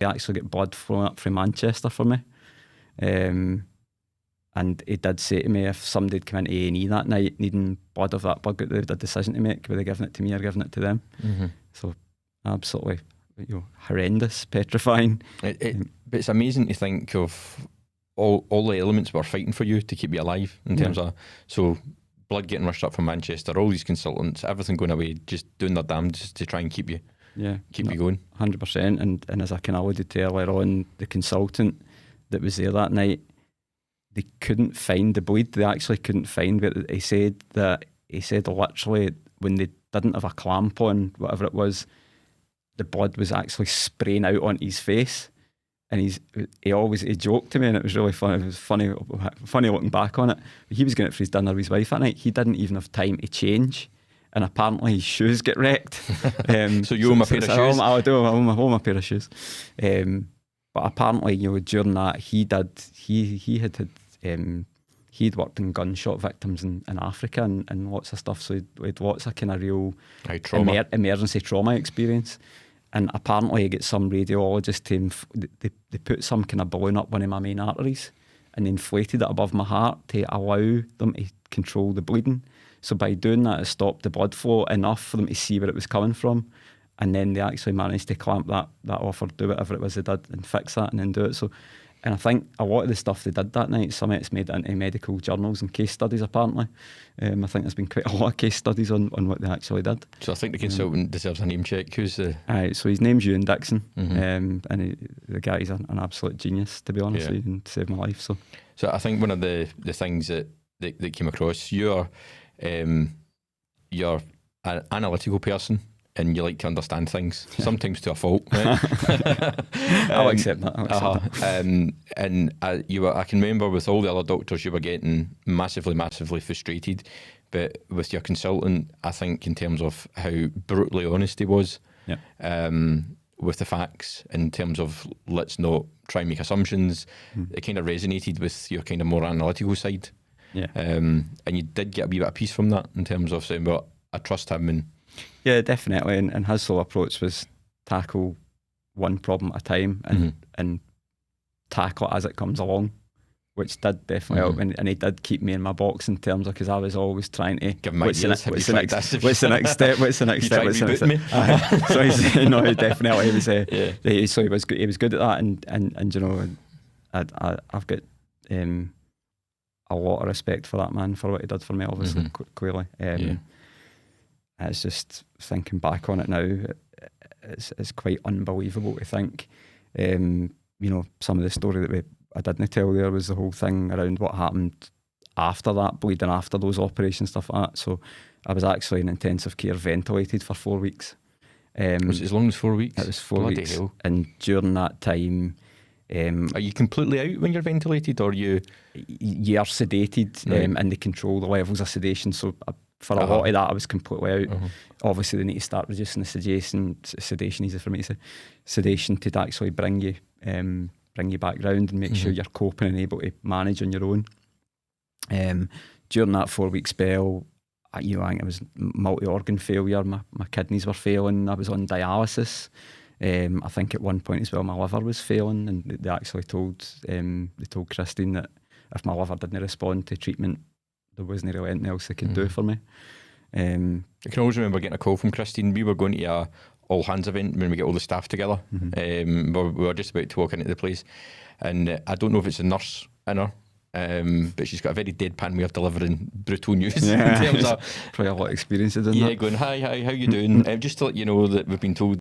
they actually get blood flowing up from Manchester for me. And he did say to me, if somebody had come into A&E that night needing blood of that blood group, they had a decision to make, were they giving it to me or giving it to them? So absolutely, horrendous, petrifying. But it's amazing to think of all the elements were fighting for you to keep you alive in terms of, so blood getting rushed up from Manchester, all these consultants, everything going away, just doing their damnedest to try and keep you you going. 100%. And as I kind of alluded to earlier on, the consultant that was there that night, they couldn't find the bleed. They actually couldn't find it. He said literally when they didn't have a clamp on, whatever it was, the blood was actually spraying out onto his face. And he joked to me, and it was really funny. It was funny looking back on it. He was going out for his dinner with his wife that night. He didn't even have time to change, and apparently his shoes get wrecked. So you owe him a pair of shoes? I do. I owe him a pair of shoes. But apparently, during that, he'd worked in gunshot victims in Africa and lots of stuff. So he had lots of kind of real emergency trauma experience. And apparently, he got some radiologist to they put some kind of balloon up one of my main arteries and inflated it above my heart to allow them to control the bleeding. So by doing that, it stopped the blood flow enough for them to see where it was coming from. And then they actually managed to clamp that off or do whatever it was they did and fix that and then do it. So, and I think a lot of the stuff they did that night, some of it's made it into medical journals and case studies apparently. I think there's been quite a lot of case studies on what they actually did. So I think the consultant deserves a name check. Who's the... So his name's J Dixon, and the guy's an absolute genius, to be honest with you, and saved my life. So I think one of the things that came across, you're an analytical person, and you like to understand things, sometimes to a fault. Right? I'll accept that. And I can remember with all the other doctors, you were getting massively, massively frustrated. But with your consultant, I think in terms of how brutally honest he was with the facts, in terms of let's not try and make assumptions, it kind of resonated with your kind of more analytical side. Yeah. And you did get a wee bit of peace from that in terms of saying, well, I trust him. And yeah, definitely. And his whole approach was tackle one problem at a time and tackle it as it comes along, which did definitely help. And he did keep me in my box in terms of, because I was always trying to give him ideas. What's the next step? What's the next step? So he's definitely he was so he was good. He was good at that, and I've got a lot of respect for that man for what he did for me. Obviously, clearly. It's just thinking back on it now, it's quite unbelievable to think. Some of the story that I didn't tell there was the whole thing around what happened after that, bleeding after those operations, stuff like that. So I was actually in intensive care, ventilated for 4 weeks. Was it as long as 4 weeks? It was 4 Bloody weeks. hell. And during that time... are you completely out when you're ventilated, or you are sedated, and they control the levels of sedation. So for a lot of that, I was completely out. Obviously, they need to start reducing the sedation, easy for me to say, sedation to actually bring you back round and make sure you're coping and able to manage on your own. During that 4 week spell, I think it was multi-organ failure. My kidneys were failing. I was on dialysis. I think at one point as well my liver was failing, and they actually told Christine that if my liver didn't respond to treatment, there wasn't really anything else they could do for me. I can always remember getting a call from Christine. We were going to a all hands event when we get all the staff together. We were just about to walk into the place, and I don't know if it's a nurse in her, but she's got a very deadpan way of delivering brutal news. Yeah, in terms of, probably a lot of experience in that. Yeah, going, hi, how you doing? Just to let you know that we've been told